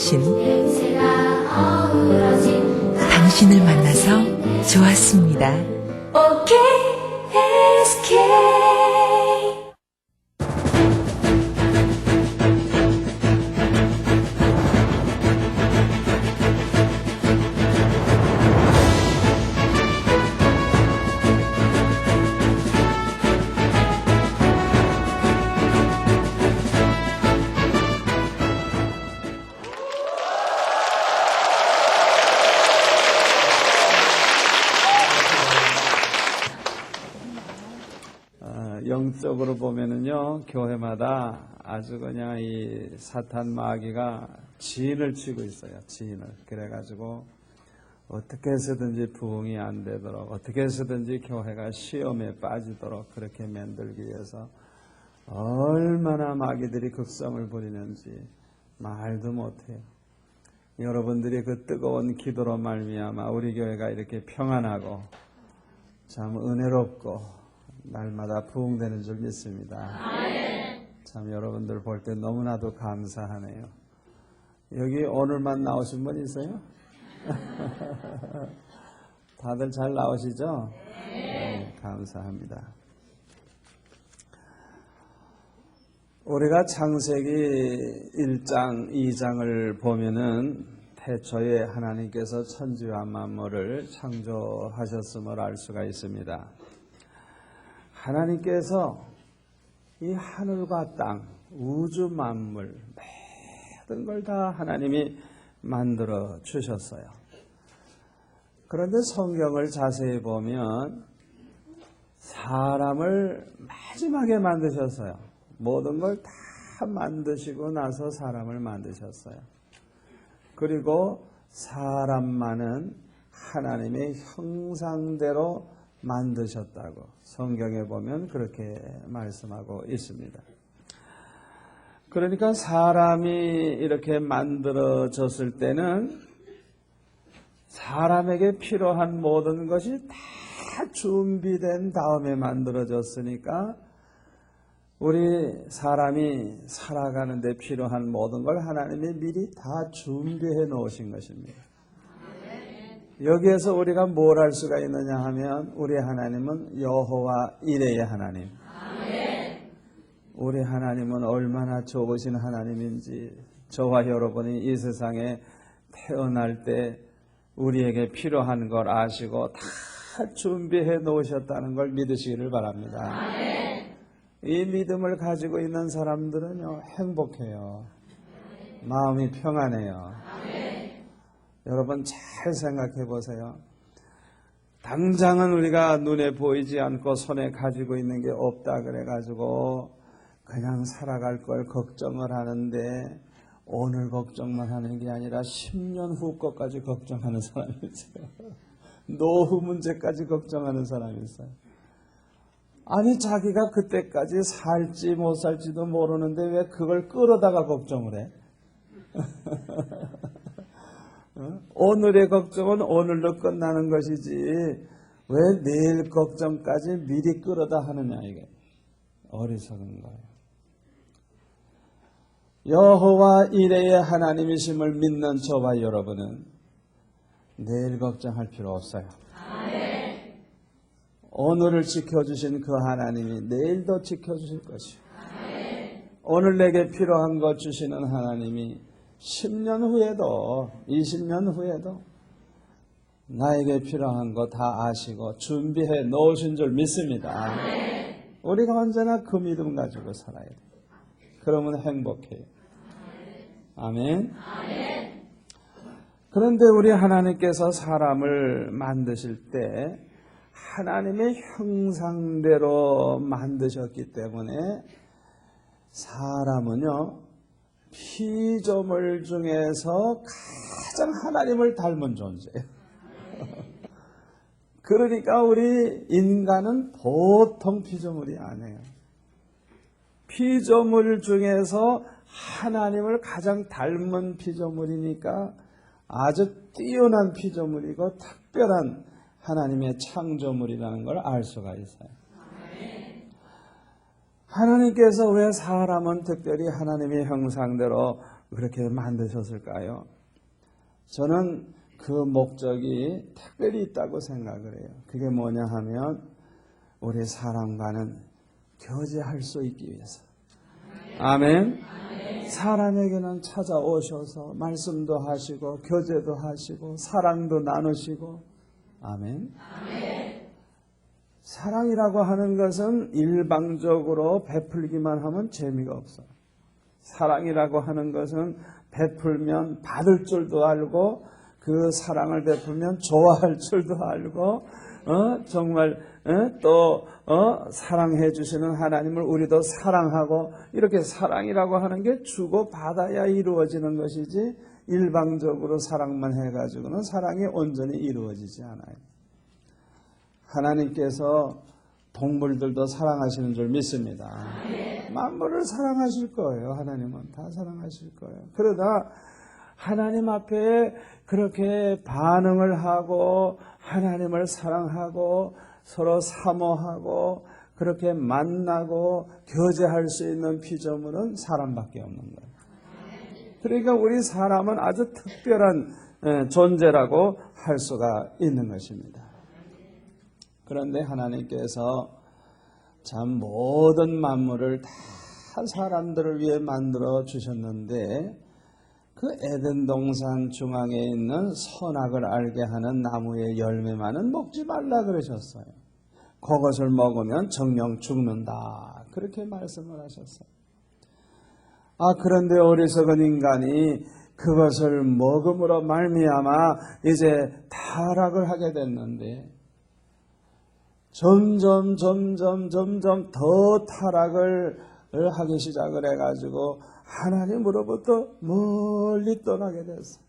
당신. 당신을 만나서 좋았습니다. 영적으로 보면은요, 교회마다 아주 그냥 이 사탄 마귀가 진을 치고 있어요. 진을. 그래가지고 어떻게 해서든지 부흥이 안 되도록, 어떻게 해서든지 교회가 시험에 빠지도록 그렇게 만들기 위해서 얼마나 마귀들이 극성을 부리는지 말도 못해요. 여러분들이 그 뜨거운 기도로 말미암아 우리 교회가 이렇게 평안하고 참 은혜롭고 날마다 부흥되는 줄 믿습니다. 참 여러분들 볼 때 너무나도 감사하네요. 여기 오늘만 나오신 분 있어요? 다들 잘 나오시죠? 네, 감사합니다. 우리가 창세기 1장, 2장을 보면은 태초에 하나님께서 천지와 만물을 창조하셨음을 알 수가 있습니다. 하나님께서 이 하늘과 땅, 우주 만물, 모든 걸 다 하나님이 만들어 주셨어요. 그런데 성경을 자세히 보면 사람을 마지막에 만드셨어요. 모든 걸 다 만드시고 나서 사람을 만드셨어요. 그리고 사람만은 하나님의 형상대로 만드셨다고 성경에 보면 그렇게 말씀하고 있습니다. 그러니까 사람이 이렇게 만들어졌을 때는 사람에게 필요한 모든 것이 다 준비된 다음에 만들어졌으니까 우리 사람이 살아가는 데 필요한 모든 걸 하나님이 미리 다 준비해 놓으신 것입니다. 여기에서 우리가 뭘 할 수가 있느냐 하면 우리 하나님은 여호와 이레의 하나님. 우리 하나님은 얼마나 좋으신 하나님인지 저와 여러분이 이 세상에 태어날 때 우리에게 필요한 걸 아시고 다 준비해 놓으셨다는 걸 믿으시기를 바랍니다. 이 믿음을 가지고 있는 사람들은요, 행복해요. 마음이 평안해요. 여러분 잘 생각해 보세요. 당장은 우리가 눈에 보이지 않고 손에 가지고 있는 게 없다 그래가지고 그냥 살아갈 걸 걱정을 하는데 오늘 걱정만 하는 게 아니라 10년 후 것까지 걱정하는 사람이 있어요. 노후 문제까지 걱정하는 사람이 있어요. 아니 자기가 그때까지 살지 못 살지도 모르는데 왜 그걸 끌어다가 걱정을 해? 오늘의 걱정은 오늘로 끝나는 것이지 왜 내일 걱정까지 미리 끌어다 하느냐 이게 어리석은 거예요. 여호와 이레의 하나님이심을 믿는 저와 여러분은 내일 걱정할 필요 없어요. 오늘을 지켜주신 그 하나님이 내일도 지켜주실 것이요. 오늘 내게 필요한 것 주시는 하나님이 10년 후에도 20년 후에도 나에게 필요한 거 다 아시고 준비해 놓으신 줄 믿습니다. 우리가 언제나 그 믿음 가지고 살아야 돼요. 그러면 행복해요. 아멘. 그런데 우리 하나님께서 사람을 만드실 때 하나님의 형상대로 만드셨기 때문에 사람은요 피조물 중에서 가장 하나님을 닮은 존재예요. 그러니까 우리 인간은 보통 피조물이 아니에요. 피조물 중에서 하나님을 가장 닮은 피조물이니까 아주 뛰어난 피조물이고 특별한 하나님의 창조물이라는 걸 알 수가 있어요. 하나님께서 왜 사람은 특별히 하나님의 형상대로 그렇게 만드셨을까요? 저는 그 목적이 특별히 있다고 생각을 해요. 그게 뭐냐 하면 우리 사람과는 교제할 수 있기 위해서. 아멘. 사람에게는 찾아오셔서 말씀도 하시고 교제도 하시고 사랑도 나누시고. 아멘. 사랑이라고 하는 것은 일방적으로 베풀기만 하면 재미가 없어요. 사랑이라고 하는 것은 베풀면 받을 줄도 알고 그 사랑을 베풀면 좋아할 줄도 알고 정말 또 사랑해 주시는 하나님을 우리도 사랑하고 이렇게 사랑이라고 하는 게 주고 받아야 이루어지는 것이지 일방적으로 사랑만 해가지고는 사랑이 온전히 이루어지지 않아요. 하나님께서 동물들도 사랑하시는 줄 믿습니다. 만물을 사랑하실 거예요. 하나님은 다 사랑하실 거예요. 그러다 하나님 앞에 그렇게 반응을 하고 하나님을 사랑하고 서로 사모하고 그렇게 만나고 교제할 수 있는 피조물은 사람밖에 없는 거예요. 그러니까 우리 사람은 아주 특별한 존재라고 할 수가 있는 것입니다. 그런데 하나님께서 참 모든 만물을 다 사람들을 위해 만들어 주셨는데 그 에덴 동산 중앙에 있는 선악을 알게 하는 나무의 열매만은 먹지 말라 그러셨어요. 그것을 먹으면 정령 죽는다. 그렇게 말씀을 하셨어요. 그런데 어리석은 인간이 그것을 먹음으로 말미암아 이제 타락을 하게 됐는데 점점 더 타락을 하기 시작을 해가지고 하나님으로부터 멀리 떠나게 됐어요.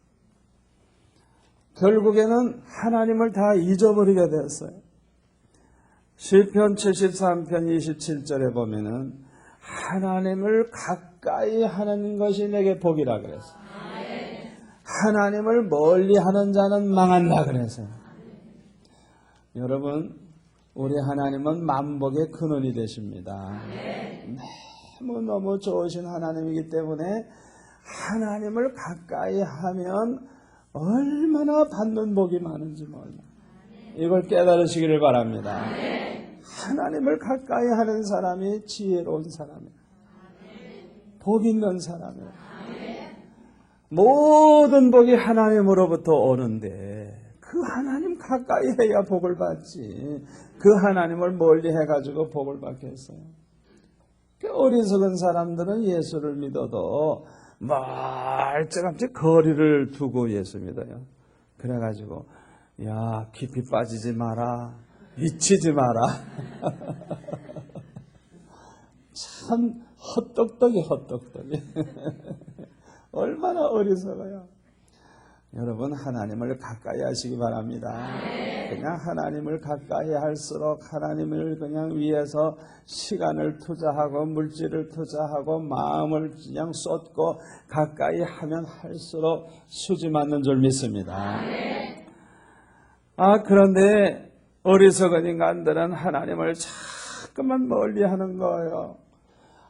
결국에는 하나님을 다 잊어버리게 됐어요. 시편 73편 27절에 보면은 하나님을 가까이 하는 것이 내게 복이라 그랬어요. 하나님을 멀리 하는 자는 망한다 그랬어요. 여러분, 우리 하나님은 만복의 근원이 되십니다. 너무 좋으신 하나님이기 때문에 하나님을 가까이 하면 얼마나 받는 복이 많은지 몰라요. 이걸 깨달으시기를 바랍니다. 하나님을 가까이 하는 사람이 지혜로운 사람이에요. 복 있는 사람이에요. 모든 복이 하나님으로부터 오는데 그 하나님 가까이 해야 복을 받지. 그 하나님을 멀리 해가지고 복을 받겠어요. 어리석은 사람들은 예수를 믿어도 멀찌감치 거리를 두고 예수 믿어요. 그래가지고 야 깊이 빠지지 마라, 미치지 마라. 참 헛똑똑이 얼마나 어리석어요. 여러분, 하나님을 가까이 하시기 바랍니다. 그냥 하나님을 가까이 할수록 하나님을 그냥 위해서 시간을 투자하고 물질을 투자하고 마음을 그냥 쏟고 가까이 하면 할수록 수지 맞는 줄 믿습니다. 그런데 어리석은 인간들은 하나님을 자꾸만 멀리 하는 거예요.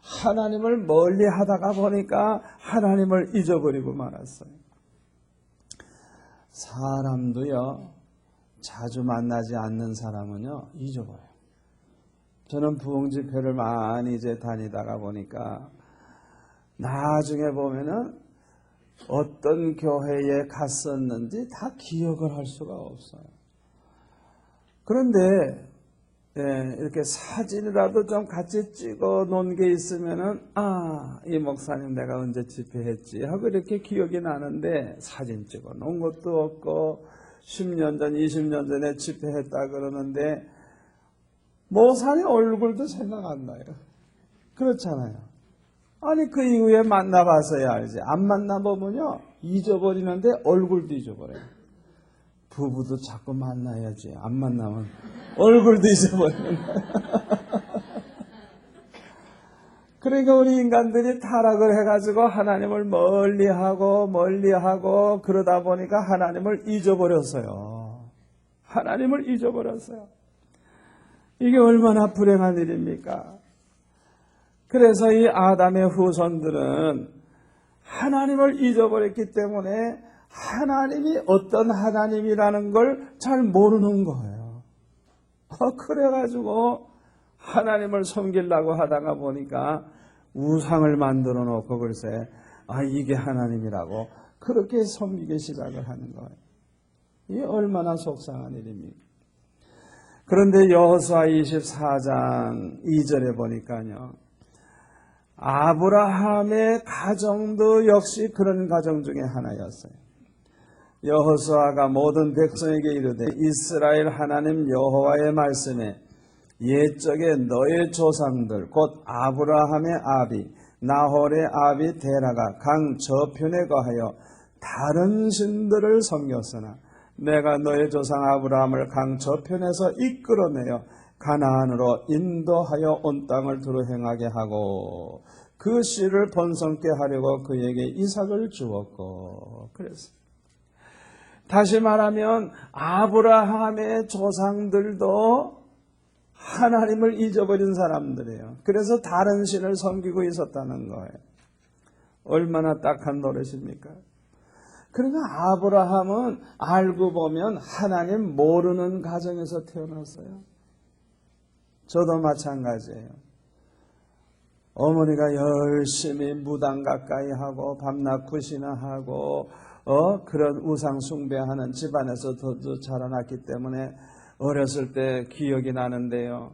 하나님을 멀리 하다가 보니까 하나님을 잊어버리고 말았어요. 사람도요, 자주 만나지 않는 사람은요, 잊어버려요. 저는 부흥 집회를 많이 이제 다니다가 보니까 나중에 보면은 어떤 교회에 갔었는지 다 기억을 할 수가 없어요. 그런데 이렇게 사진이라도 좀 같이 찍어 놓은 게 있으면은 이 목사님 내가 언제 집회했지 하고 이렇게 기억이 나는데 사진 찍어 놓은 것도 없고 10년 전, 20년 전에 집회했다 그러는데 목사님 얼굴도 생각 안 나요. 그렇잖아요. 아니 그 이후에 만나봐서야 알지. 안 만나보면요 잊어버리는데 얼굴도 잊어버려요. 부부도 자꾸 만나야지. 안 만나면 얼굴도 잊어버리는 거예요. 그러니까 우리 인간들이 타락을 해가지고 하나님을 멀리하고 그러다 보니까 하나님을 잊어버렸어요. 하나님을 잊어버렸어요. 이게 얼마나 불행한 일입니까? 그래서 이 아담의 후손들은 하나님을 잊어버렸기 때문에 하나님이 어떤 하나님이라는 걸 잘 모르는 거예요. 그래가지고 하나님을 섬기려고 하다가 보니까 우상을 만들어 놓고 글쎄 이게 하나님이라고 그렇게 섬기기 시작을 하는 거예요. 이게 얼마나 속상한 일입니까? 그런데 여호수아 24장 2절에 보니까요, 아브라함의 가정도 역시 그런 가정 중에 하나였어요. 여호수아가 모든 백성에게 이르되 이스라엘 하나님 여호와의 말씀에 옛적에 너의 조상들 곧 아브라함의 아비 나홀의 아비 데라가 강 저편에 거하여 다른 신들을 섬겼으나 내가 너의 조상 아브라함을 강 저편에서 이끌어내어 가나안으로 인도하여 온 땅을 두루 행하게 하고 그 씨를 번성케 하려고 그에게 이삭을 주었고. 그래서 다시 말하면 아브라함의 조상들도 하나님을 잊어버린 사람들이에요. 그래서 다른 신을 섬기고 있었다는 거예요. 얼마나 딱한 노릇입니까? 그러니까 아브라함은 알고 보면 하나님 모르는 가정에서 태어났어요. 저도 마찬가지예요. 어머니가 열심히 무당 가까이 하고 밤낮 구시나 하고 그런 우상 숭배하는 집안에서 자라났기 때문에 어렸을 때 기억이 나는데요.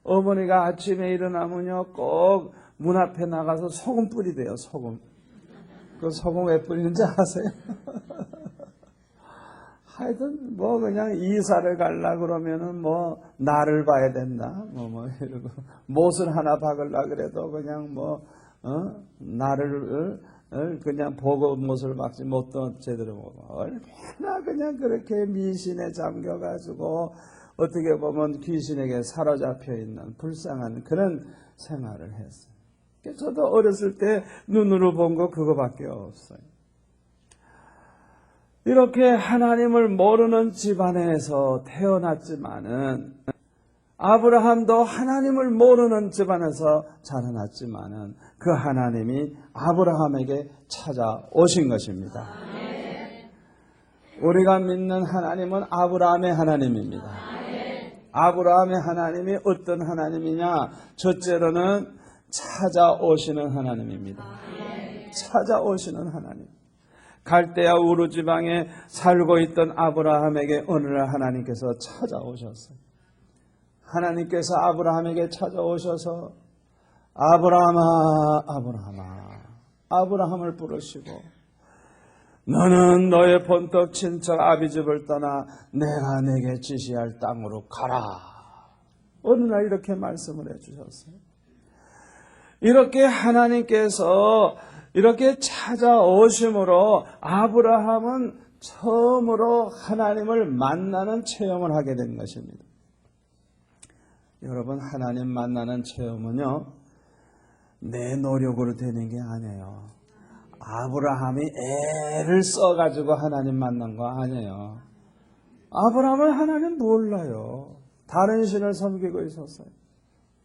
어머니가 아침에 일어나면요 꼭 문 앞에 나가서 소금 뿌리대요. 소금. 그 소금 왜 뿌리는지 아세요? 하여튼 뭐 그냥 이사를 가려 그러면은 뭐 나를 봐야 된다. 뭐 이러고 못을 하나 박으려 그래도 그냥 나를 그냥 보고 못을 박지 못도 제대로 보고 얼마나 그냥 그렇게 미신에 잠겨가지고 어떻게 보면 귀신에게 사로잡혀 있는 불쌍한 그런 생활을 했어요. 저도 어렸을 때 눈으로 본 거 그거밖에 없어요. 이렇게 하나님을 모르는 집안에서 태어났지만은 아브라함도 하나님을 모르는 집안에서 자라났지만은 그 하나님이 아브라함에게 찾아오신 것입니다. 우리가 믿는 하나님은 아브라함의 하나님입니다. 아브라함의 하나님이 어떤 하나님이냐? 첫째로는 찾아오시는 하나님입니다. 찾아오시는 하나님. 갈대아 우르 지방에 살고 있던 아브라함에게 어느 날 하나님께서 찾아오셨어요. 하나님께서 아브라함에게 찾아오셔서 아브라함아, 아브라함아, 아브라함을 부르시고 너는 너의 본토 친척 아비집을 떠나 내가 내게 지시할 땅으로 가라. 어느 날 이렇게 말씀을 해주셨어요. 이렇게 하나님께서 이렇게 찾아오심으로 아브라함은 처음으로 하나님을 만나는 체험을 하게 된 것입니다. 여러분, 하나님 만나는 체험은요, 내 노력으로 되는 게 아니에요. 아브라함이 애를 써가지고 하나님 만난 거 아니에요. 아브라함은 하나님 몰라요. 다른 신을 섬기고 있었어요.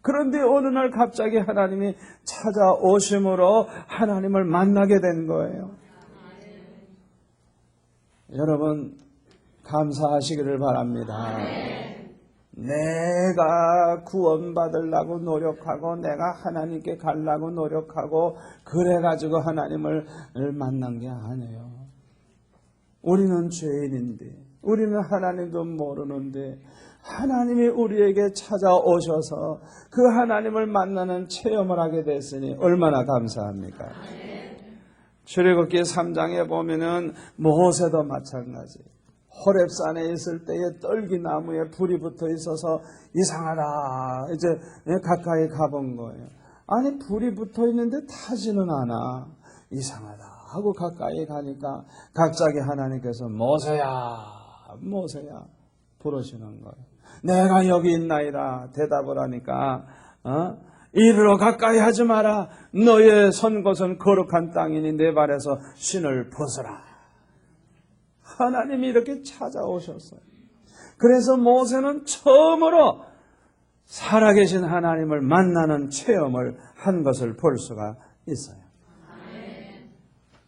그런데 어느 날 갑자기 하나님이 찾아오심으로 하나님을 만나게 된 거예요. 여러분, 감사하시기를 바랍니다. 내가 구원받으려고 노력하고 내가 하나님께 가려고 노력하고 그래가지고 하나님을 만난 게 아니에요. 우리는 죄인인데 우리는 하나님도 모르는데 하나님이 우리에게 찾아오셔서 그 하나님을 만나는 체험을 하게 됐으니 얼마나 감사합니까? 출애굽기 3장에 보면은 모세도 마찬가지. 호렙산에 있을 때에 떨기나무에 불이 붙어 있어서 이상하다. 이제 가까이 가본 거예요. 아니 불이 붙어 있는데 타지는 않아. 이상하다 하고 가까이 가니까 갑자기 하나님께서 모세야, 모세야 부르시는 거예요. 내가 여기 있나이다 대답을 하니까 이리로 가까이 하지 마라. 너의 선 곳은 거룩한 땅이니 내 발에서 신을 벗어라. 하나님이 이렇게 찾아오셨어요. 그래서 모세는 처음으로 살아계신 하나님을 만나는 체험을 한 것을 볼 수가 있어요.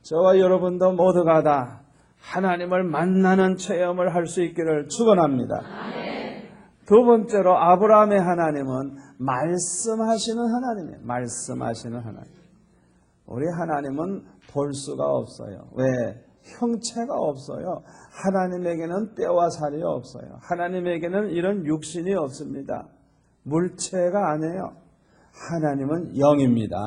저와 여러분도 모두가 다 하나님을 만나는 체험을 할 수 있기를 축원합니다. 두 번째로 아브라함의 하나님은 말씀하시는 하나님이에요. 말씀하시는 하나님. 우리 하나님은 볼 수가 없어요. 왜? 형체가 없어요. 하나님에게는 뼈와 살이 없어요. 하나님에게는 이런 육신이 없습니다. 물체가 아니에요. 하나님은 영입니다.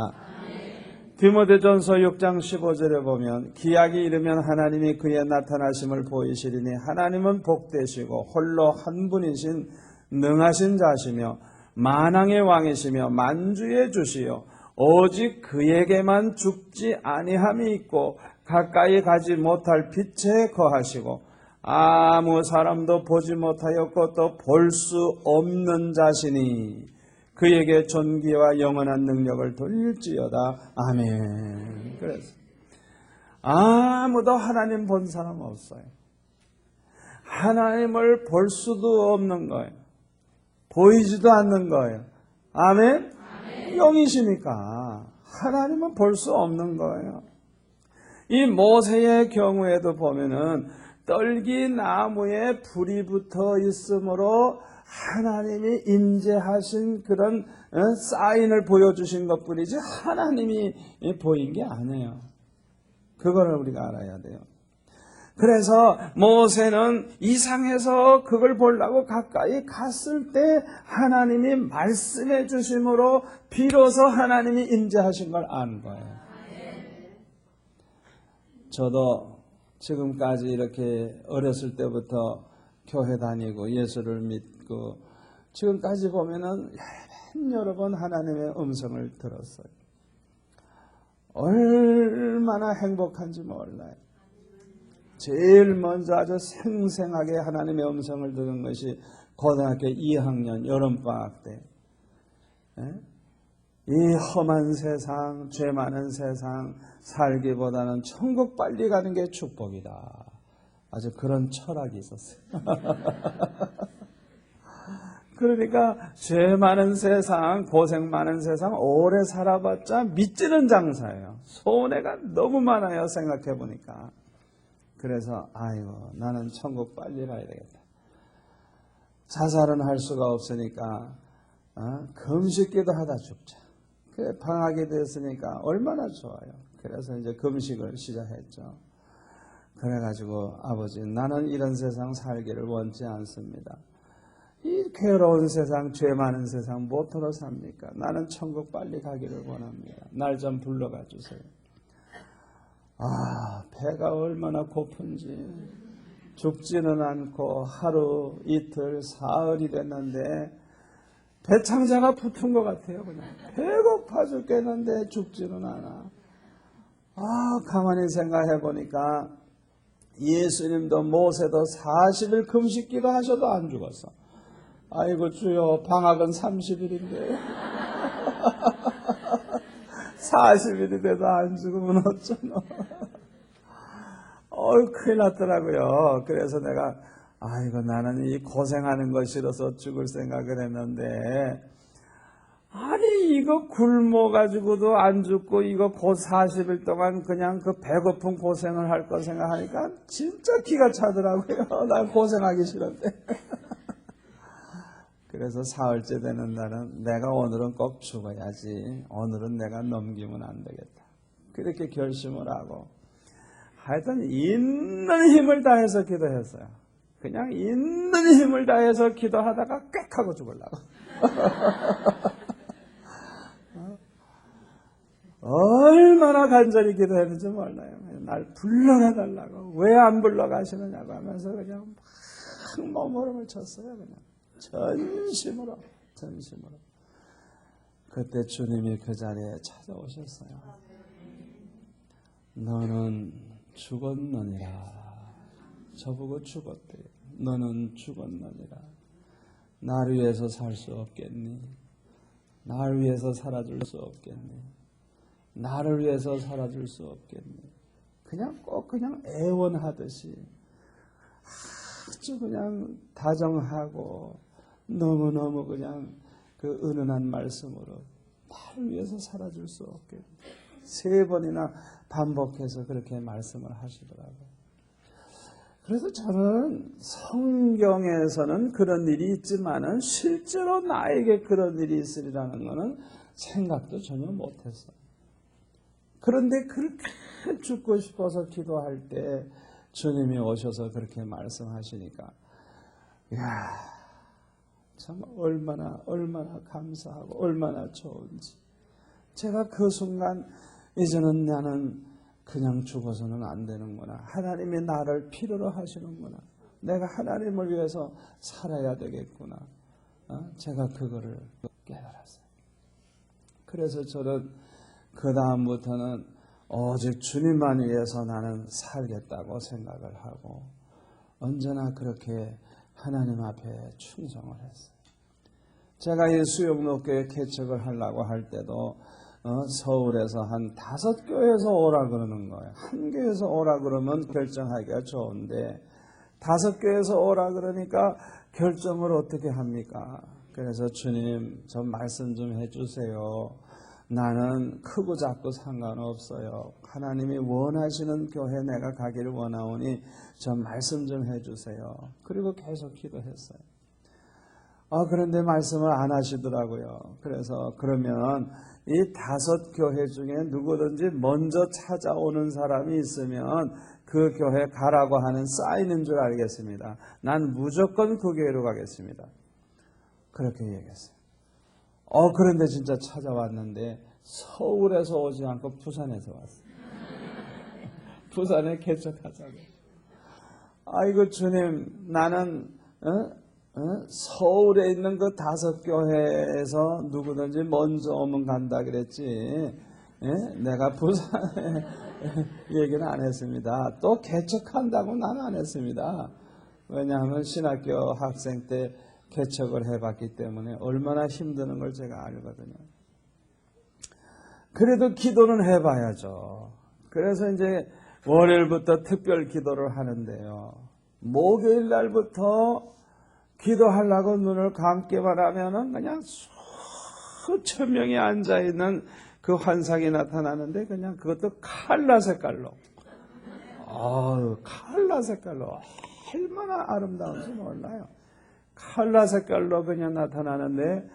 디모데전서 6장 15절에 보면 기약이 이르면 하나님이 그의 나타나심을 보이시리니 하나님은 복되시고 홀로 한 분이신 능하신 자시며 만왕의 왕이시며 만주의 주시요 오직 그에게만 죽지 아니함이 있고 가까이 가지 못할 빛에 거하시고 아무 사람도 보지 못하였고 또 볼 수 없는 자시니 그에게 존귀와 영원한 능력을 돌릴지어다. 아멘. 그래서 아무도 하나님 본 사람 없어요. 하나님을 볼 수도 없는 거예요. 보이지도 않는 거예요. 아멘? 영이시니까 하나님은 볼 수 없는 거예요. 이 모세의 경우에도 보면은 떨기 나무에 불이 붙어 있으므로 하나님이 임재하신 그런 사인을 보여주신 것뿐이지 하나님이 보인 게 아니에요. 그거를 우리가 알아야 돼요. 그래서 모세는 이상해서 그걸 보려고 가까이 갔을 때 하나님이 말씀해 주심으로 비로소 하나님이 임재하신 걸 아는 거예요. 저도 지금까지 이렇게 어렸을 때부터 교회 다니고 예수를 믿고 지금까지 보면은 여러 번 하나님의 음성을 들었어요. 얼마나 행복한지 몰라요. 제일 먼저 아주 생생하게 하나님의 음성을 들은 것이 고등학교 2학년 여름방학 때. 이 험한 세상, 죄 많은 세상 살기보다는 천국 빨리 가는 게 축복이다. 아주 그런 철학이 있었어요. 그러니까 죄 많은 세상, 고생 많은 세상 오래 살아봤자 미치는 장사예요. 손해가 너무 많아요. 생각해 보니까. 그래서 아이고 나는 천국 빨리 가야 되겠다. 자살은 할 수가 없으니까 금식기도 하다 죽자. 그래 방학이 됐으니까 얼마나 좋아요. 그래서 이제 금식을 시작했죠. 그래가지고 아버지 나는 이런 세상 살기를 원치 않습니다. 이 괴로운 세상, 죄 많은 세상 뭐더러 삽니까? 나는 천국 빨리 가기를 원합니다. 날 좀 불러가 주세요. 배가 얼마나 고픈지 죽지는 않고 하루, 이틀, 사흘이 됐는데 배창자가 붙은 것 같아요. 그냥 배고파 죽겠는데 죽지는 않아. 가만히 생각해 보니까 예수님도 모세도 40일 금식기도 하셔도 안 죽었어. 아이고 주여 방학은 30일인데 40일이 돼도 안 죽으면 어쩌노. 큰일 났더라고요. 그래서 내가 아이고 나는 이 고생하는 거 싫어서 죽을 생각을 했는데 아니 이거 굶어가지고도 안 죽고 이거 곧 40일 동안 그냥 그 배고픈 고생을 할 거 생각하니까 진짜 기가 차더라고요. 난 고생하기 싫은데. 그래서 사흘째 되는 날은 내가 오늘은 꼭 죽어야지. 오늘은 내가 넘기면 안 되겠다. 그렇게 결심을 하고 하여튼 있는 힘을 다해서 기도했어요. 그냥 있는 힘을 다해서 기도하다가 꽥 하고 죽으려고. 얼마나 간절히 기도했는지 몰라요. 날 불러가 달라고. 왜 안 불러가시느냐고 하면서 그냥 막 몸부림을 쳤어요. 그냥 전심으로. 그때 주님이 그 자리에 찾아오셨어요. 너는 죽었느니라. 저보고 죽었대. 너는 죽었느니라. 나를 위해서 살 수 없겠니? 나를 위해서 살아줄 수 없겠니? 나를 위해서 살아줄 수 없겠니? 그냥 애원하듯이 아주 그냥 다정하고 너무너무 그냥 그 은은한 말씀으로 나를 위해서 살아줄 수 없겠니? 3번이나 반복해서 그렇게 말씀을 하시더라고요. 그래서 저는 성경에서는 그런 일이 있지만은 실제로 나에게 그런 일이 있으리라는 것은 생각도 전혀 못했어요. 그런데 그렇게 죽고 싶어서 기도할 때 주님이 오셔서 그렇게 말씀하시니까 이야, 참 얼마나 감사하고 얼마나 좋은지. 제가 그 순간 이제는 나는 그냥 죽어서는 안 되는구나. 하나님이 나를 필요로 하시는구나. 내가 하나님을 위해서 살아야 되겠구나. 제가 그거를 깨달았어요. 그래서 저는 그 다음부터는 오직 주님만 위해서 나는 살겠다고 생각을 하고 언제나 그렇게 하나님 앞에 충성을 했어요. 제가 이 수영로교회 개척을 하려고 할 때도 서울에서 한 5교회에서 오라 그러는 거예요. 한 교회에서 오라 그러면 결정하기가 좋은데 5교회에서 오라 그러니까 결정을 어떻게 합니까? 그래서 주님 좀 말씀 좀 해주세요. 나는 크고 작고 상관없어요. 하나님이 원하시는 교회 내가 가기를 원하오니 좀 말씀 좀 해주세요. 그리고 계속 기도했어요. 그런데 말씀을 안 하시더라고요. 그래서 그러면 이 5교회 중에 누구든지 먼저 찾아오는 사람이 있으면 그 교회 가라고 하는 사인인 줄 알겠습니다. 난 무조건 그 교회로 가겠습니다. 그렇게 얘기했어요. 그런데 진짜 찾아왔는데 서울에서 오지 않고 부산에서 왔어요. 부산에 개척하자고. 아이고 주님, 나는 서울에 있는 그 5교회에서 누구든지 먼저 오면 간다 그랬지. 내가 부산에 얘기는 안 했습니다. 또 개척한다고 나는 안 했습니다. 왜냐하면 신학교 학생 때 개척을 해봤기 때문에 얼마나 힘드는 걸 제가 알거든요. 그래도 기도는 해봐야죠. 그래서 이제 월요일부터 특별 기도를 하는데요. 목요일 날부터 기도하려고 눈을 감기만 하면은 그냥 수천 명이 앉아있는 그 환상이 나타나는데 그냥 그것도 칼라 색깔로. 칼라 색깔로. 얼마나 아름다운지 몰라요. 칼라 색깔로 그냥 나타나는데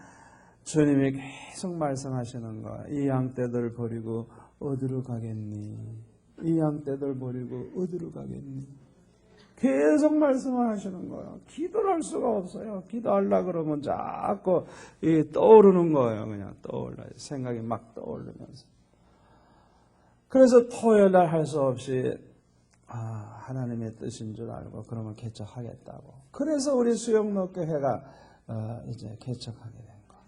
주님이 계속 말씀하시는 거야. 이 양떼들 버리고 어디로 가겠니? 이 양떼들 버리고 어디로 가겠니? 계속 말씀을 하시는 거예요. 기도를 할 수가 없어요. 기도하려고 그러면 자꾸 떠오르는 거예요. 그냥 떠올라요. 생각이 막 떠오르면서. 그래서 토요일 날 할 수 없이 하나님의 뜻인 줄 알고 그러면 개척하겠다고. 그래서 우리 수영로교회가 이제 개척하게 된 거예요.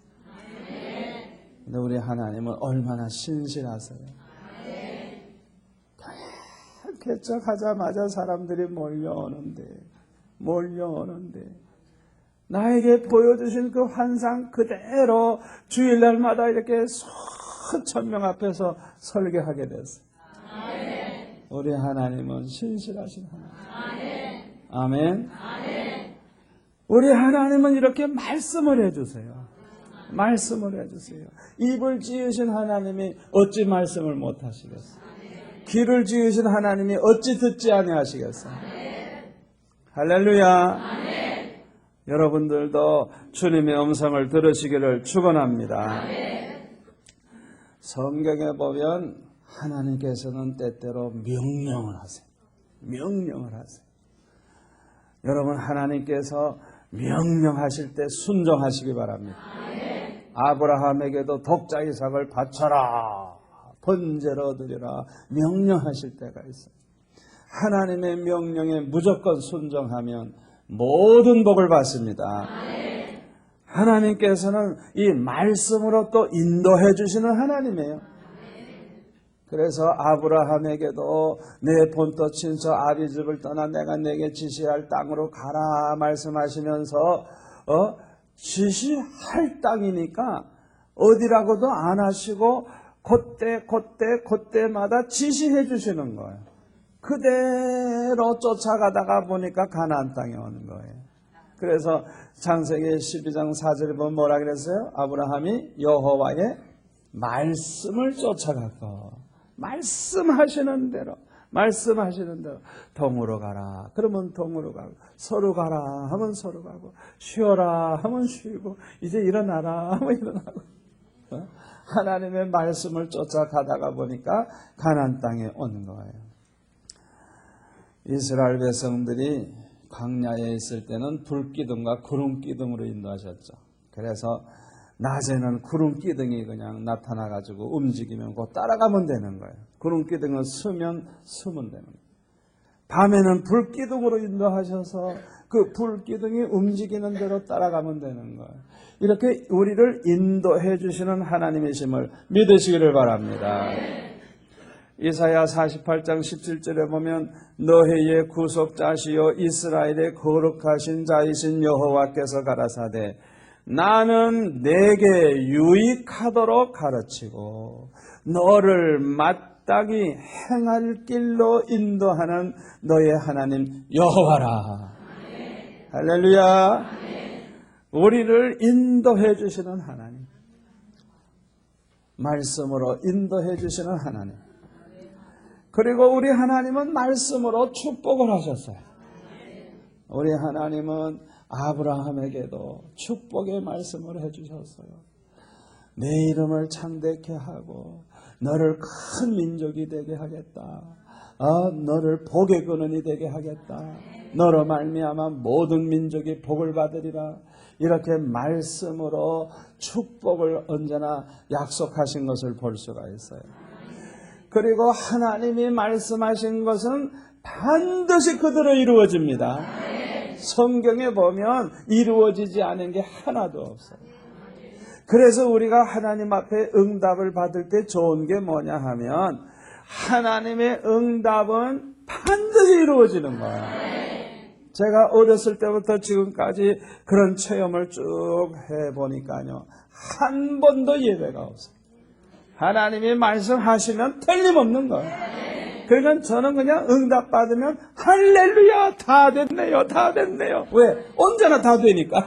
근데 우리 하나님은 얼마나 신실하세요. 개척하자마자 사람들이 몰려오는데 나에게 보여주신 그 환상 그대로 주일날마다 이렇게 수천 명 앞에서 설교하게 됐어요. 우리 하나님은 신실하신 하나님. 아멘. 우리 하나님은 이렇게 말씀을 해주세요. 말씀을 해주세요. 입을 지으신 하나님이 어찌 말씀을 못하시겠어요? 귀를 지으신 하나님이 어찌 듣지 아니하시겠어요? 할렐루야. 여러분들도 주님의 음성을 들으시기를 축원합니다. 성경에 보면 하나님께서는 때때로 명령을 하세요. 명령을 하세요. 여러분 하나님께서 명령하실 때 순종하시기 바랍니다. 아브라함에게도 독자 이삭을 바쳐라. 번제로 드리라 명령하실 때가 있어요. 하나님의 명령에 무조건 순종하면 모든 복을 받습니다. 하나님께서는 이 말씀으로 또 인도해 주시는 하나님이에요. 그래서 아브라함에게도 내 본토 친서 아비집을 떠나 내가 내게 지시할 땅으로 가라 말씀하시면서 지시할 땅이니까 어디라고도 안 하시고 그때마다 지시해 주시는 거예요. 그대로 쫓아가다가 보니까 가나안 땅에 오는 거예요. 그래서 창세기 12장 4절에 보면 뭐라 그랬어요? 아브라함이 여호와의 말씀을 쫓아갔고 말씀하시는 대로 동으로 가라 그러면 동으로 가고, 서로 가라 하면 서로 가고, 쉬어라 하면 쉬고, 이제 일어나라 하면 일어나고. 하나님의 말씀을 쫓아가다가 보니까 가나안 땅에 오는 거예요. 이스라엘 백성들이 광야에 있을 때는 불기둥과 구름기둥으로 인도하셨죠. 그래서 낮에는 구름기둥이 그냥 나타나가지고 움직이면 곧 따라가면 되는 거예요. 구름기둥은 쓰면 되는 거예요. 밤에는 불기둥으로 인도하셔서 그 불기둥이 움직이는 대로 따라가면 되는 거예요. 이렇게 우리를 인도해 주시는 하나님이심을 믿으시기를 바랍니다. 이사야 48장 17절에 보면 너희의 구속자시요 이스라엘의 거룩하신 자이신 여호와께서 가라사대 나는 내게 유익하도록 가르치고 너를 마땅히 행할 길로 인도하는 너의 하나님 여호와라. 할렐루야. 우리를 인도해 주시는 하나님, 말씀으로 인도해 주시는 하나님. 그리고 우리 하나님은 말씀으로 축복을 하셨어요. 우리 하나님은 아브라함에게도 축복의 말씀을 해주셨어요. 내 이름을 창대케 하고 너를 큰 민족이 되게 하겠다. 너를 복의 근원이 되게 하겠다. 너로 말미암아 모든 민족이 복을 받으리라. 이렇게 말씀으로 축복을 언제나 약속하신 것을 볼 수가 있어요. 그리고 하나님이 말씀하신 것은 반드시 그대로 이루어집니다. 성경에 보면 이루어지지 않은 게 하나도 없어요. 그래서 우리가 하나님 앞에 응답을 받을 때 좋은 게 뭐냐 하면 하나님의 응답은 반드시 이루어지는 거예요. 제가 어렸을 때부터 지금까지 그런 체험을 쭉 해보니까요, 한 번도 예외가 없어요. 하나님이 말씀하시면 틀림없는 거예요. 그러니까 저는 그냥 응답받으면 할렐루야 다 됐네요. 왜? 언제나 다 되니까.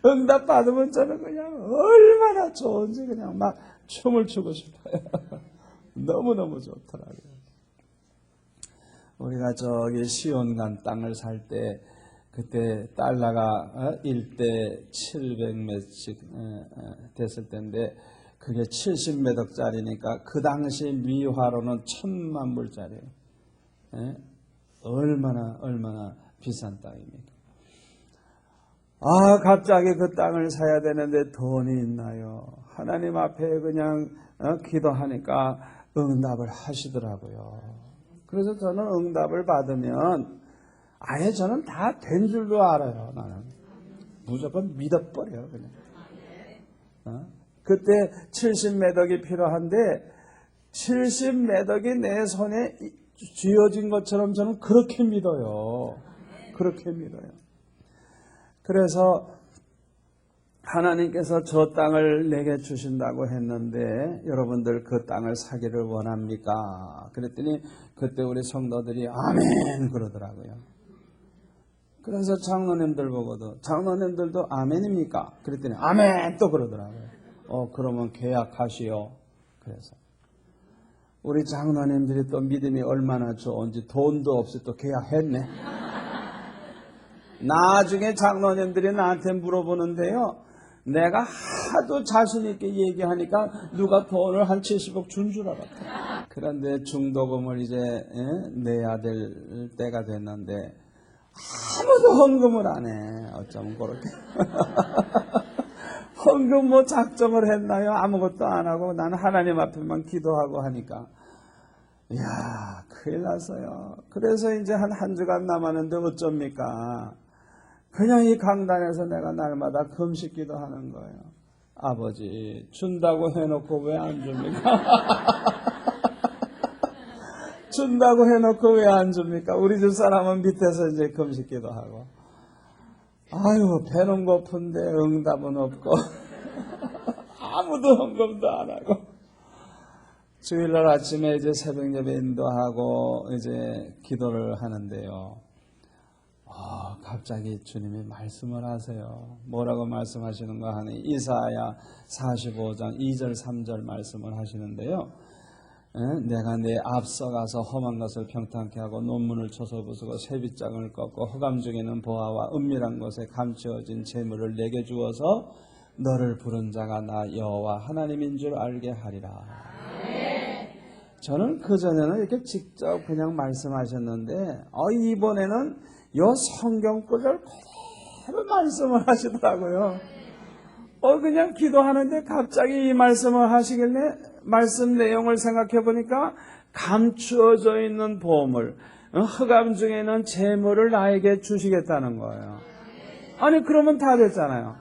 응답받으면 저는 그냥 얼마나 좋은지 그냥 막 춤을 추고 싶어요. 너무너무 좋더라고요. 우리가 저기 시온간 땅을 살 때 그때 달러가 1대 700몇씩 됐을 때인데 그게 70매덕짜리니까 그 당시 미화로는 1000만 불짜리예요. 얼마나 비싼 땅입니까? 갑자기 그 땅을 사야 되는데 돈이 있나요? 하나님 앞에 그냥 기도하니까 응답을 하시더라고요. 그래서 저는 응답을 받으면 아예 저는 다 된 줄로 알아요. 나는 무조건 믿어버려요. 그냥. 그때 70매덕이 필요한데 70매덕이 내 손에 쥐어진 것처럼 저는 그렇게 믿어요. 그래서 하나님께서 저 땅을 내게 주신다고 했는데 여러분들 그 땅을 사기를 원합니까? 그랬더니 그때 우리 성도들이 아멘 그러더라고요. 그래서 장로님들 보고도 장로님들도 아멘입니까? 그랬더니 아멘 또 그러더라고요. 그러면 계약하시오. 그래서 우리 장로님들이 또 믿음이 얼마나 좋은지 돈도 없이 또 계약했네. 나중에 장로님들이 나한테 물어보는데요, 내가 하도 자신 있게 얘기하니까 누가 돈을 한 70억 준 줄 알았다. 그런데 중도금을 이제 내야 될 때가 됐는데 아무도 헌금을 안 해. 어쩌면 그렇게. 헌금 뭐 작정을 했나요? 아무것도 안 하고 나는 하나님 앞에만 기도하고 하니까 이야 큰일 났어요. 그래서 이제 한 주간 남았는데 어쩝니까? 그냥 이 강단에서 내가 날마다 금식 기도하는 거예요. 아버지 준다고 해놓고 왜 안 줍니까? 준다고 해놓고 왜 안 줍니까? 우리 집 사람은 밑에서 이제 금식 기도하고 아유 배는 고픈데 응답은 없고 아무도 헌금도 안 하고 주일날 아침에 이제 새벽 예배 인도하고 이제 기도를 하는데요. 갑자기 주님이 말씀을 하세요. 뭐라고 말씀하시는가 하니 이사야 45장 2절 3절 말씀을 하시는데요. 내가 내 앞서가서 험한 것을 평탄케 하고 논문을 쳐서 부수고 새빗장을 꺾고 허감 중에는 보아와 은밀한 곳에 감추어진 재물을 내게 주어서 너를 부른 자가 나 여호와 하나님인 줄 알게 하리라. 저는 그전에는 이렇게 직접 그냥 말씀하셨는데 이번에는 요 성경구절 그대로 말씀을 하시더라고요. 그냥 기도하는데 갑자기 이 말씀을 하시길래 말씀 내용을 생각해 보니까 감추어져 있는 보물, 흑암 중에는 재물을 나에게 주시겠다는 거예요. 아니 그러면 다 됐잖아요.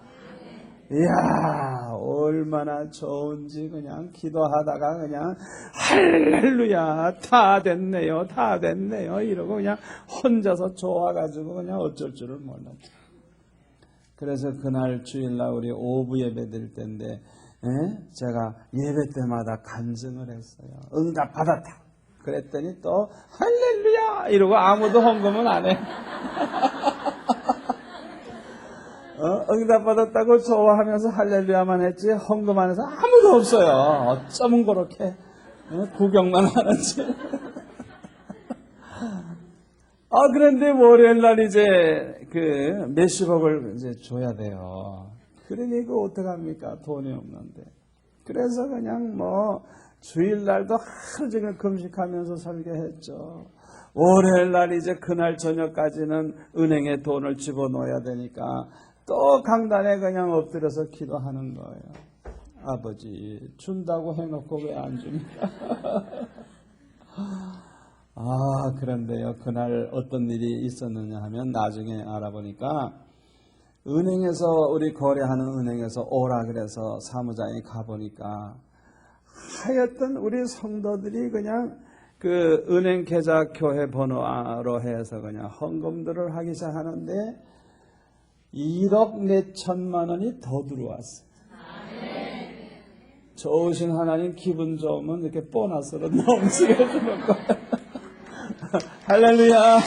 이야 얼마나 좋은지 그냥 기도하다가 그냥 할렐루야 다 됐네요 다 됐네요 이러고 그냥 혼자서 좋아가지고 그냥 어쩔 줄을 몰랐죠. 그래서 그날 주일날 우리 오부 예배 드릴 때인데 제가 예배 때마다 간증을 했어요. 응답 받았다 그랬더니 또 할렐루야 이러고 아무도 헌금은 안 해. 응답 받았다고 좋아하면서 할렐루야만 했지 헌금 안 해서 아무도 없어요. 어쩌면 그렇게 구경만 하는지. 그런데 월요일날 이제 그 몇십억을 이제 줘야 돼요. 그러니 그 어떡합니까? 돈이 없는데. 그래서 그냥 뭐 주일날도 하루 종일 금식하면서 설교했죠. 월요일날 이제 그날 저녁까지는 은행에 돈을 집어넣어야 되니까 또 강단에 그냥 엎드려서 기도하는 거예요. 아버지 준다고 해놓고 왜 안 줍니까? 그런데요 그날 어떤 일이 있었느냐 하면 나중에 알아보니까 은행에서 우리 거래하는 은행에서 오라 그래서 사무장이 가보니까 하여튼 우리 성도들이 그냥 그 은행 계좌 교회 번호로 해서 그냥 헌금들을 하기 시작하는데 1억 4천만 원이 더 들어왔어요. 좋으신 하나님 기분 좋으면 이렇게 보너스로 넘치게 주는 거예요. 할렐루야.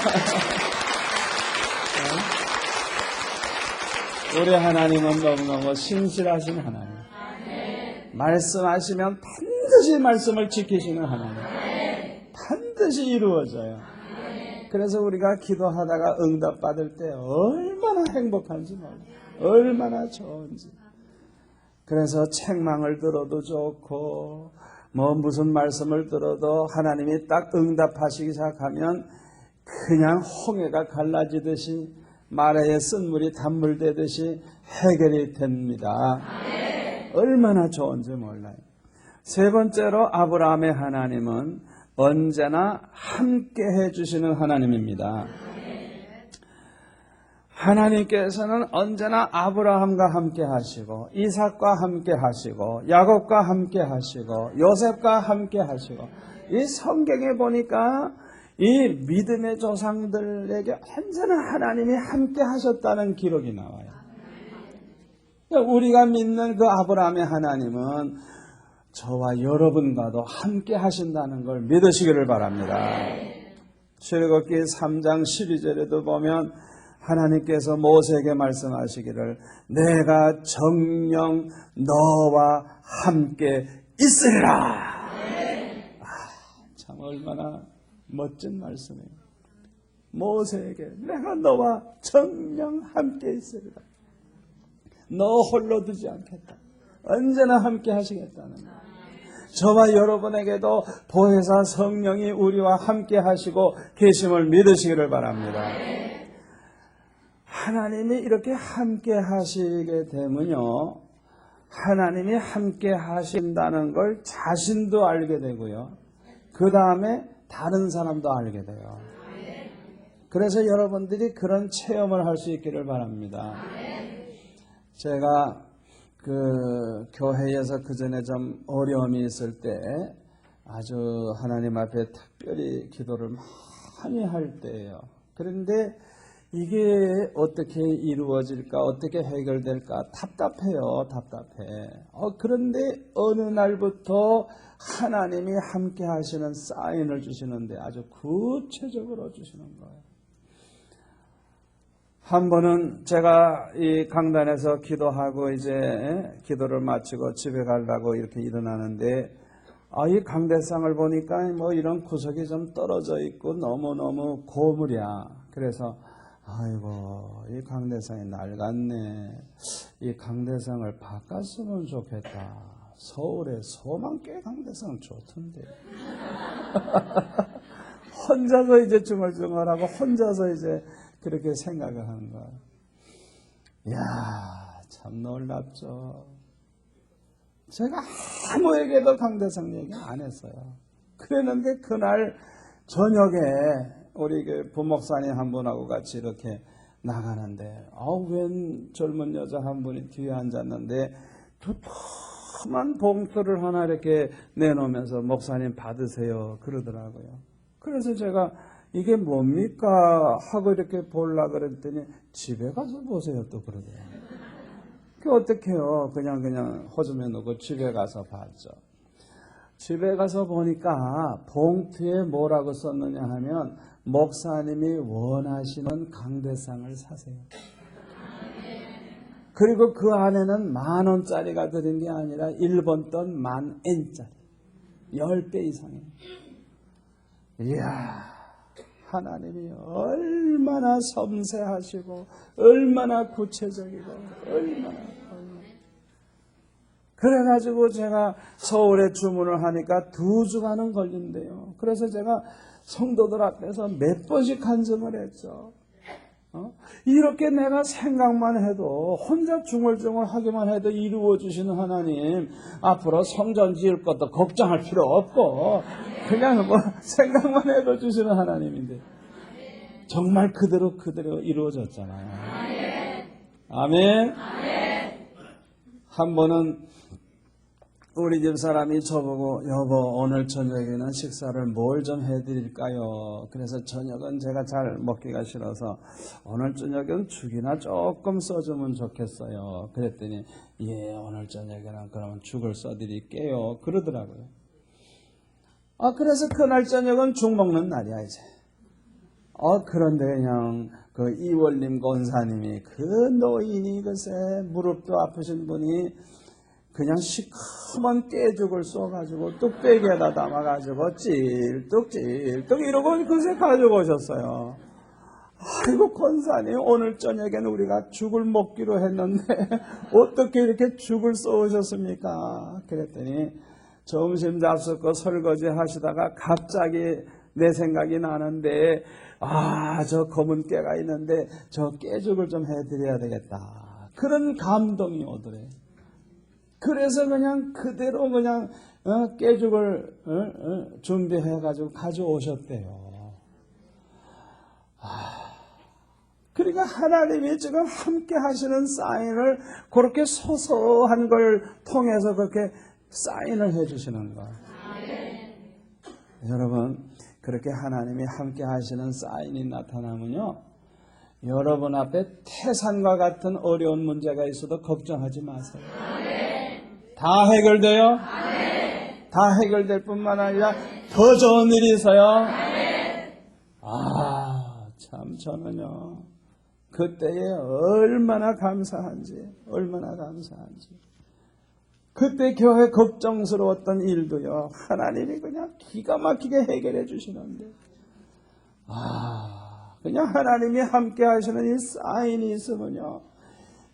우리 하나님은 너무너무 신실하신 하나님. 말씀하시면 반드시 말씀을 지키시는 하나님. 반드시 이루어져요. 그래서 우리가 기도하다가 응답받을 때 얼마나 행복한지 몰라요. 얼마나 좋은지. 그래서 책망을 들어도 좋고 뭐 무슨 말씀을 들어도 하나님이 딱 응답하시기 시작하면 그냥 홍해가 갈라지듯이 마라에 쓴 물이 단물 되듯이 해결이 됩니다. 얼마나 좋은지 몰라요. 세 번째로 아브라함의 하나님은 언제나 함께 해주시는 하나님입니다. 하나님께서는 언제나 아브라함과 함께 하시고 이삭과 함께 하시고 야곱과 함께 하시고 요셉과 함께 하시고 이 성경에 보니까 이 믿음의 조상들에게 언제나 하나님이 함께 하셨다는 기록이 나와요. 우리가 믿는 그 아브라함의 하나님은 저와 여러분과도 함께 하신다는 걸 믿으시기를 바랍니다. 출애굽기 3장 12절에도 보면 하나님께서 모세에게 말씀하시기를 내가 정녕 너와 함께 있으리라. 참 얼마나 멋진 말씀이에요. 모세에게 내가 너와 정녕 함께 있으리라. 너 홀로 두지 않겠다. 언제나 함께 하시겠다는 거예요. 저와 여러분에게도 보혜사 성령이 우리와 함께 하시고 계심을 믿으시기를 바랍니다. 하나님이 이렇게 함께 하시게 되면요, 하나님이 함께 하신다는 걸 자신도 알게 되고요, 그 다음에 다른 사람도 알게 돼요. 그래서 여러분들이 그런 체험을 할 수 있기를 바랍니다. 제가 그 교회에서 그 전에 좀 어려움이 있을 때 아주 하나님 앞에 특별히 기도를 많이 할 때예요. 그런데 이게 어떻게 이루어질까, 어떻게 해결될까 답답해요. 답답해. 그런데 어느 날부터 하나님이 함께 하시는 사인을 주시는데 아주 구체적으로 주시는 거예요. 한 번은 제가 이 강단에서 기도하고 이제 기도를 마치고 집에 가려고 이렇게 일어나는데 이 강대상을 보니까 뭐 이런 구석이 좀 떨어져 있고 너무너무 고무랴. 그래서 아이고 이 강대상이 낡았네. 이 강대상을 바꿨으면 좋겠다. 서울에 소망교회 강대상 좋던데. 혼자서 이제 중얼중얼하고 혼자서 이제 그렇게 생각을 하는 거야. 이야, 참 놀랍죠. 제가 아무에게도 강대상 얘기 안 했어요. 그랬는데 그날 저녁에 우리 그 부목사님 한 분하고 같이 이렇게 나가는데 웬 젊은 여자 한 분이 뒤에 앉았는데 두툼한 봉투를 하나 이렇게 내놓으면서 목사님 받으세요 그러더라고요. 그래서 제가 이게 뭡니까 하고 이렇게 보려고 그랬더니 집에 가서 보세요 또 그러더라고요. 그 어떡해요. 그냥 허즘해 놓고 집에 가서 봤죠. 집에 가서 보니까 봉투에 뭐라고 썼느냐 하면 목사님이 원하시는 강대상을 사세요. 그리고 그 안에는 10,000원짜리가 들은 게 아니라 일본 돈 10,000엔짜리 10배 이상이에요. 이야, 하나님이 얼마나 섬세하시고 얼마나 구체적이고 얼마나. 그래가지고 제가 서울에 주문을 하니까 2주간은 걸린대요. 그래서 제가 성도들 앞에서 몇 번씩 간증을 했죠. 이렇게 내가 생각만 해도 혼자 중얼중얼 하기만 해도 이루어 주시는 하나님, 앞으로 성전 지을 것도 걱정할 필요 없고 그냥 뭐 생각만 해도 주시는 하나님인데 정말 그대로 이루어졌잖아요. 아멘. 한 번은 우리 집 사람이 저보고 여보 오늘 저녁에는 식사를 뭘 좀 해드릴까요? 그래서 저녁은 제가 잘 먹기가 싫어서 오늘 저녁은 죽이나 조금 써주면 좋겠어요. 그랬더니 예 오늘 저녁에는 그러면 죽을 써드릴게요 그러더라고요. 그래서 그날 저녁은 죽 먹는 날이야 이제. 그런데 그냥 그 이월림 권사님이 그 노인이 글쎄 무릎도 아프신 분이 그냥 시커먼 깨죽을 쏘가지고 뚝배기에다 담아가지고 찔뚝찔뚝 이러고 그새 가지고 오셨어요. 아이고 권사님 오늘 저녁에는 우리가 죽을 먹기로 했는데 어떻게 이렇게 죽을 쏘으셨습니까? 그랬더니 점심 잡숫고 설거지 하시다가 갑자기 내 생각이 나는데 저 검은 깨가 있는데 저 깨죽을 좀 해드려야 되겠다. 그런 감동이 오더래. 그래서 그냥 그대로 그냥 깨죽을 준비해가지고 가져오셨대요. 그러니까 하나님이 지금 함께 하시는 사인을 그렇게 소소한 걸 통해서 그렇게 사인을 해주시는 거예요. 여러분 그렇게 하나님이 함께 하시는 사인이 나타나면요 여러분 앞에 태산과 같은 어려운 문제가 있어도 걱정하지 마세요. 다 해결돼요? 다 해결될 뿐만 아니라 더 좋은 일이 있어요. 참 저는요 그때에 얼마나 감사한지 그때 교회 걱정스러웠던 일도요 하나님이 그냥 기가 막히게 해결해 주시는데 그냥 하나님이 함께 하시는 이 사인이 있으면요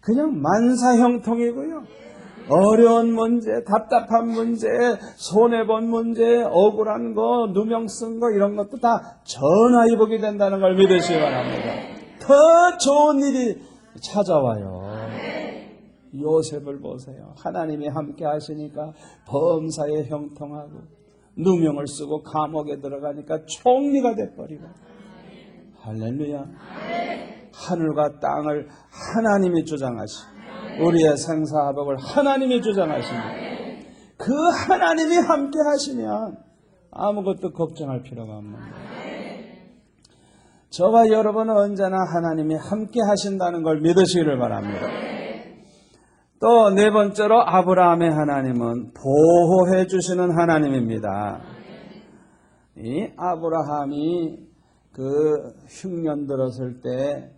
그냥 만사형통이고요 어려운 문제, 답답한 문제, 손해본 문제, 억울한 거, 누명 쓴 거 이런 것도 다 전화위복이 된다는 걸 믿으시기 바랍니다. 더 좋은 일이 찾아와요. 요셉을 보세요. 하나님이 함께 하시니까 범사에 형통하고 누명을 쓰고 감옥에 들어가니까 총리가 돼버리고 할렐루야. 하늘과 땅을 하나님이 주장하시고 우리의 생사화복을 하나님이 주장하십니다. 그 하나님이 함께 하시면 아무것도 걱정할 필요가 없는 거예요. 저와 여러분은 언제나 하나님이 함께 하신다는 걸 믿으시기를 바랍니다. 또 네 번째로 아브라함의 하나님은 보호해 주시는 하나님입니다. 이 아브라함이 그 흉년 들었을 때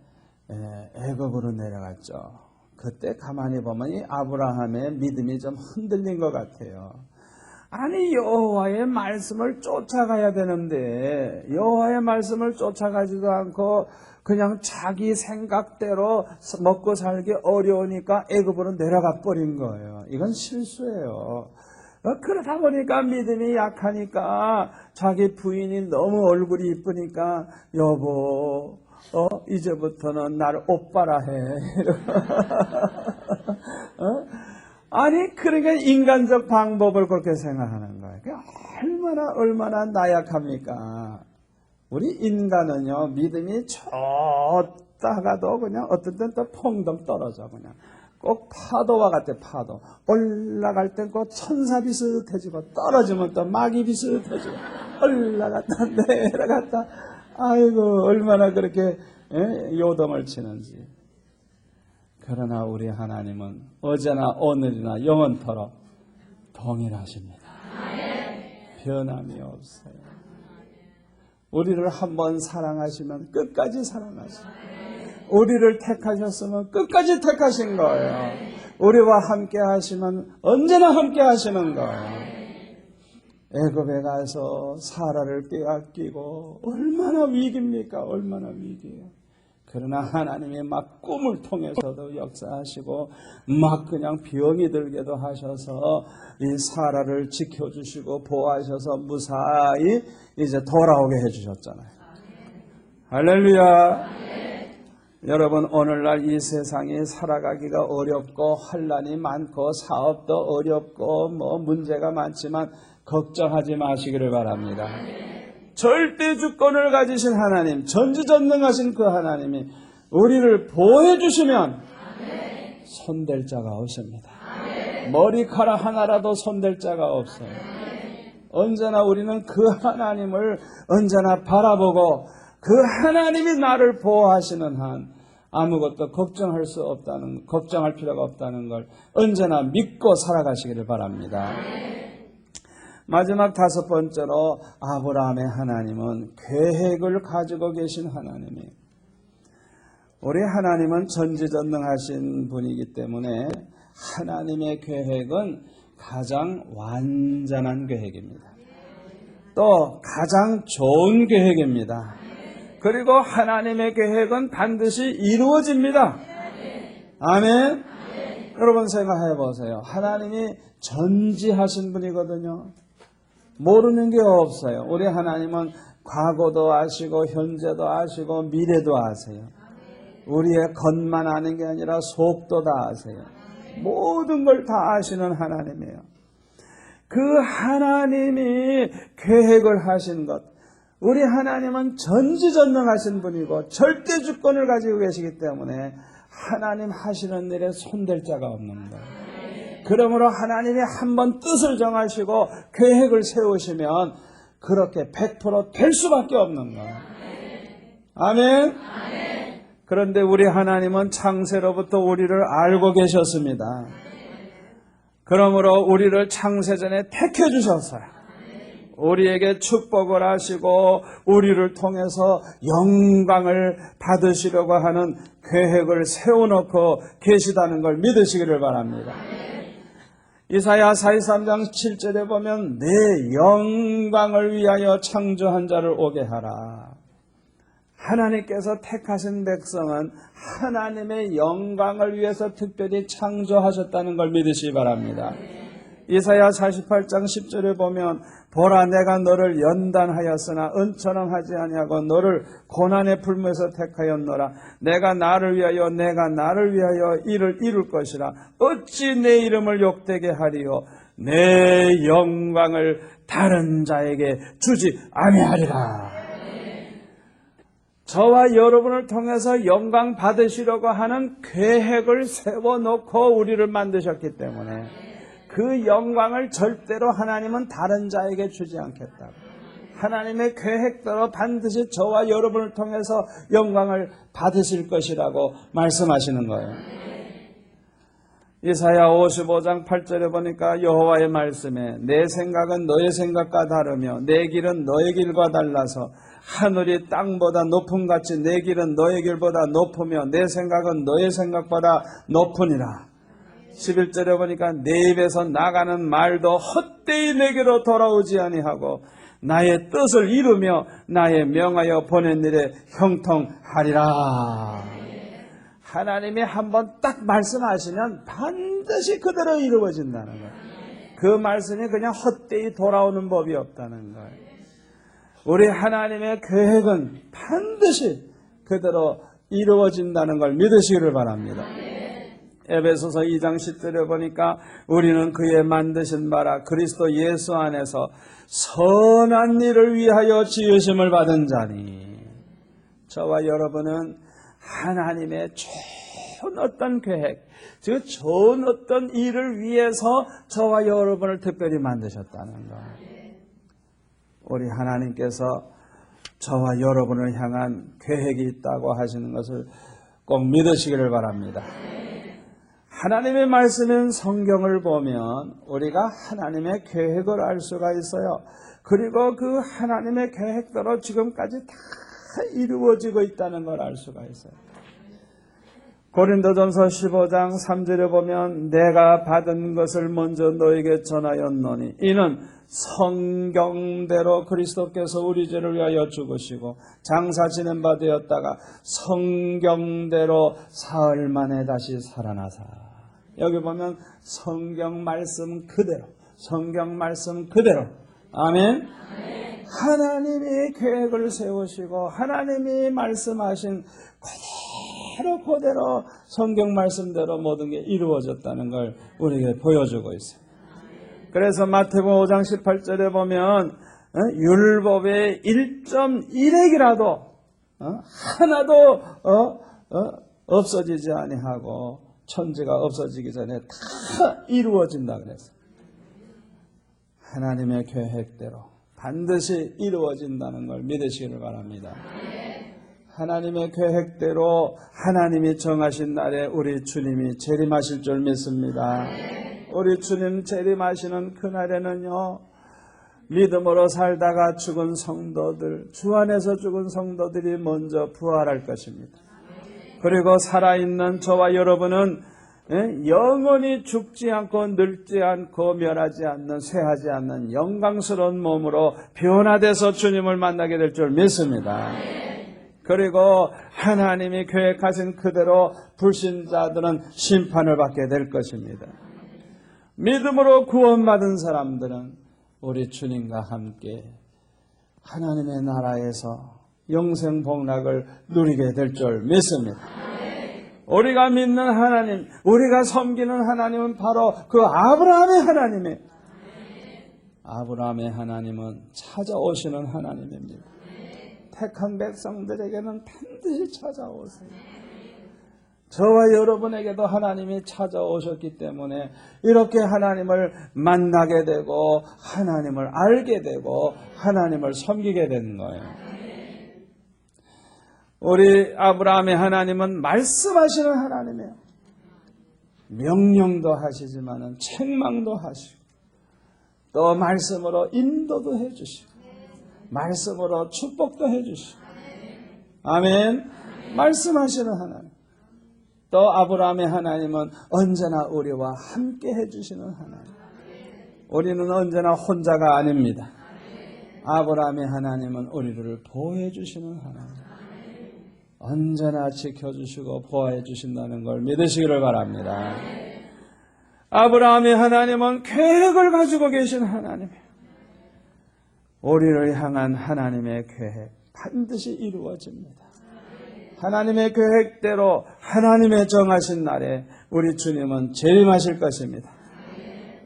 애굽으로 내려갔죠. 그때 가만히 보면 이 아브라함의 믿음이 좀 흔들린 것 같아요. 아니 여호와의 말씀을 쫓아가야 되는데 여호와의 말씀을 쫓아가지도 않고 그냥 자기 생각대로 먹고 살기 어려우니까 애굽으로 내려가 버린 거예요. 이건 실수예요. 그러다 보니까 믿음이 약하니까 자기 부인이 너무 얼굴이 이쁘니까 여보 이제부터는 나를 오빠라 해. 아니 그러니까 인간적 방법을 그렇게 생각하는 거예요. 얼마나 나약합니까? 우리 인간은요 믿음이 좋다가도 그냥 어떤 때는 또 펑덩 떨어져. 그냥 꼭 파도와 같아. 파도 올라갈 땐 꼭 천사 비슷해지고 떨어지면 또 마귀 비슷해지고 올라갔다 내려갔다. 아이고 얼마나 그렇게 요동을 치는지. 그러나 우리 하나님은 어제나 오늘이나 영원토록 동일하십니다. 변함이 없어요. 우리를 한번 사랑하시면 끝까지 사랑하시고 우리를 택하셨으면 끝까지 택하신 거예요. 우리와 함께 하시면 언제나 함께 하시는 거예요. 애굽에 가서 사라를 빼앗기고 얼마나 위기입니까? 얼마나 위기예요. 그러나 하나님이 막 꿈을 통해서도 역사하시고 막 그냥 병이 들게도 하셔서 이 사라를 지켜주시고 보호하셔서 무사히 이제 돌아오게 해주셨잖아요. 할렐루야. 여러분 오늘날 이 세상이 살아가기가 어렵고 환난이 많고 사업도 어렵고 문제가 많지만 걱정하지 마시기를 바랍니다. 절대 주권을 가지신 하나님, 전지전능하신 그 하나님이 우리를 보호해 주시면 손댈 자가 없습니다. 머리카락 하나라도 손댈 자가 없어요. 언제나 우리는 그 하나님을 언제나 바라보고 그 하나님이 나를 보호하시는 한 아무것도 걱정할 필요가 없다는 걸 언제나 믿고 살아가시기를 바랍니다. 마지막 5번째로 아브라함의 하나님은 계획을 가지고 계신 하나님이에요. 우리 하나님은 전지전능하신 분이기 때문에 하나님의 계획은 가장 완전한 계획입니다. 또 가장 좋은 계획입니다. 그리고 하나님의 계획은 반드시 이루어집니다. 아멘. 여러분 생각해 보세요. 하나님이 전지하신 분이거든요. 모르는 게 없어요. 우리 하나님은 과거도 아시고 현재도 아시고 미래도 아세요. 우리의 겉만 아는 게 아니라 속도 다 아세요. 모든 걸 다 아시는 하나님이에요. 그 하나님이 계획을 하신 것, 우리 하나님은 전지전능하신 분이고 절대 주권을 가지고 계시기 때문에 하나님 하시는 일에 손댈 자가 없는 거예요. 그러므로 하나님이 한번 뜻을 정하시고 계획을 세우시면 그렇게 100% 될 수밖에 없는 거예요. 아멘. 그런데 우리 하나님은 창세로부터 우리를 알고 계셨습니다. 그러므로 우리를 창세전에 택해 주셨어요. 우리에게 축복을 하시고 우리를 통해서 영광을 받으시려고 하는 계획을 세워놓고 계시다는 걸 믿으시기를 바랍니다. 이사야 43장 7절에 보면 내 영광을 위하여 창조한 자를 오게 하라. 하나님께서 택하신 백성은 하나님의 영광을 위해서 특별히 창조하셨다는 걸 믿으시기 바랍니다. 이사야 48장 10절에 보면 보라 내가 너를 연단하였으나 은처럼 하지 아니하고 너를 고난의 풀무에서 택하였노라. 내가 나를 위하여 이를 이룰 것이라. 어찌 내 이름을 욕되게 하리요 내 영광을 다른 자에게 주지 아니하리라. 저와 여러분을 통해서 영광 받으시려고 하는 계획을 세워놓고 우리를 만드셨기 때문에 그 영광을 절대로 하나님은 다른 자에게 주지 않겠다고. 하나님의 계획대로 반드시 저와 여러분을 통해서 영광을 받으실 것이라고 말씀하시는 거예요. 이사야 55장 8절에 보니까 여호와의 말씀에 내 생각은 너의 생각과 다르며 내 길은 너의 길과 달라서 하늘이 땅보다 높음같이 내 길은 너의 길보다 높으며 내 생각은 너의 생각보다 높으니라. 11절에 보니까 내 입에서 나가는 말도 헛되이 내게로 돌아오지 아니하고 나의 뜻을 이루며 나의 명하여 보낸 일에 형통하리라. 하나님이 한번 딱 말씀하시면 반드시 그대로 이루어진다는 거예요. 그 말씀이 그냥 헛되이 돌아오는 법이 없다는 거예요. 우리 하나님의 계획은 반드시 그대로 이루어진다는 걸 믿으시기를 바랍니다. 에베소서 2장 10절에 보니까 우리는 그의 만드신 바라 그리스도 예수 안에서 선한 일을 위하여 지으심을 받은 자니. 저와 여러분은 하나님의 좋은 어떤 계획, 즉 좋은 어떤 일을 위해서 저와 여러분을 특별히 만드셨다는 것. 우리 하나님께서 저와 여러분을 향한 계획이 있다고 하시는 것을 꼭 믿으시기를 바랍니다. 하나님의 말씀인 성경을 보면 우리가 하나님의 계획을 알 수가 있어요. 그리고 그 하나님의 계획대로 지금까지 다 이루어지고 있다는 걸 알 수가 있어요. 고린도전서 15장 3절에 보면 내가 받은 것을 먼저 너에게 전하였노니 이는 성경대로 그리스도께서 우리 죄를 위하여 죽으시고 장사 지낸 바 되었다가 성경대로 사흘 만에 다시 살아나사. 여기 보면 성경 말씀 그대로, 성경 말씀 그대로. 아멘. 하나님이 계획을 세우시고 하나님이 말씀하신 그대로 성경 말씀대로 모든 게 이루어졌다는 걸 우리에게 보여주고 있어요. 그래서 마태복음 5장 18절에 보면 율법의 1.1핵이라도 하나도 없어지지 아니하고 천지가 없어지기 전에 다 이루어진다 그랬어요. 하나님의 계획대로 반드시 이루어진다는 걸 믿으시기를 바랍니다. 하나님의 계획대로 하나님이 정하신 날에 우리 주님이 재림하실 줄 믿습니다. 우리 주님 재림하시는 그날에는요, 믿음으로 살다가 죽은 성도들, 주 안에서 죽은 성도들이 먼저 부활할 것입니다. 그리고 살아있는 저와 여러분은 영원히 죽지 않고 늙지 않고 멸하지 않는, 쇠하지 않는 영광스러운 몸으로 변화돼서 주님을 만나게 될 줄 믿습니다. 그리고 하나님이 계획하신 그대로 불신자들은 심판을 받게 될 것입니다. 믿음으로 구원받은 사람들은 우리 주님과 함께 하나님의 나라에서 영생 복락을 누리게 될 줄 믿습니다. 우리가 믿는 하나님, 우리가 섬기는 하나님은 바로 그 아브라함의 하나님이에요. 아브라함의 하나님은 찾아오시는 하나님입니다. 택한 백성들에게는 반드시 찾아오세요. 저와 여러분에게도 하나님이 찾아오셨기 때문에 이렇게 하나님을 만나게 되고 하나님을 알게 되고 하나님을 섬기게 되는 거예요. 우리 아브라함의 하나님은 말씀하시는 하나님이에요. 명령도 하시지만은 책망도 하시고 또 말씀으로 인도도 해주시고 말씀으로 축복도 해주시고 아멘. 말씀하시는 하나님. 또 아브라함의 하나님은 언제나 우리와 함께 해주시는 하나님. 우리는 언제나 혼자가 아닙니다. 아브라함의 하나님은 우리를 보호해 주시는 하나님. 언제나 지켜주시고 보호해 주신다는 걸 믿으시기를 바랍니다. 아브라함의 하나님은 계획을 가지고 계신 하나님이에요. 우리를 향한 하나님의 계획 반드시 이루어집니다. 하나님의 계획대로 하나님의 정하신 날에 우리 주님은 재림하실 것입니다.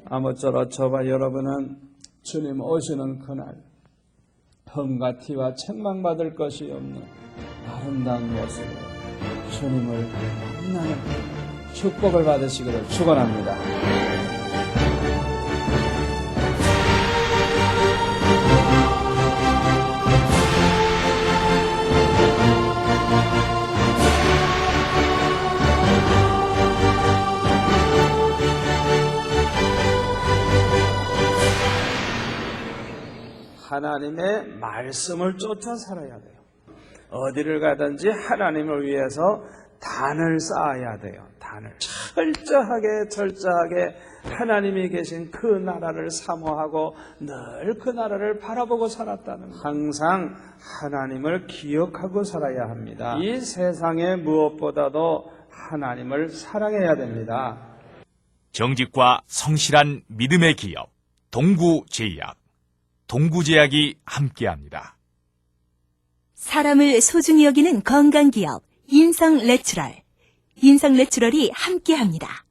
아무쪼록 저와 여러분은 주님 오시는 그날 흠과 티와 책망받을 것이 없는 아름다운 모습으로 주님을 만나는 축복을 받으시기를 축원합니다. 하나님의 말씀을 쫓아 살아야 돼요. 어디를 가든지 하나님을 위해서 단을 쌓아야 돼요. 단을 철저하게 하나님이 계신 그 나라를 사모하고 늘 그 나라를 바라보고 살았다는 거예요. 항상 하나님을 기억하고 살아야 합니다. 이 세상에 무엇보다도 하나님을 사랑해야 됩니다. 정직과 성실한 믿음의 기업, 동구제약. 동구제약이 함께합니다. 사람을 소중히 여기는 건강기업 인성내추럴. 인성내추럴이 함께합니다.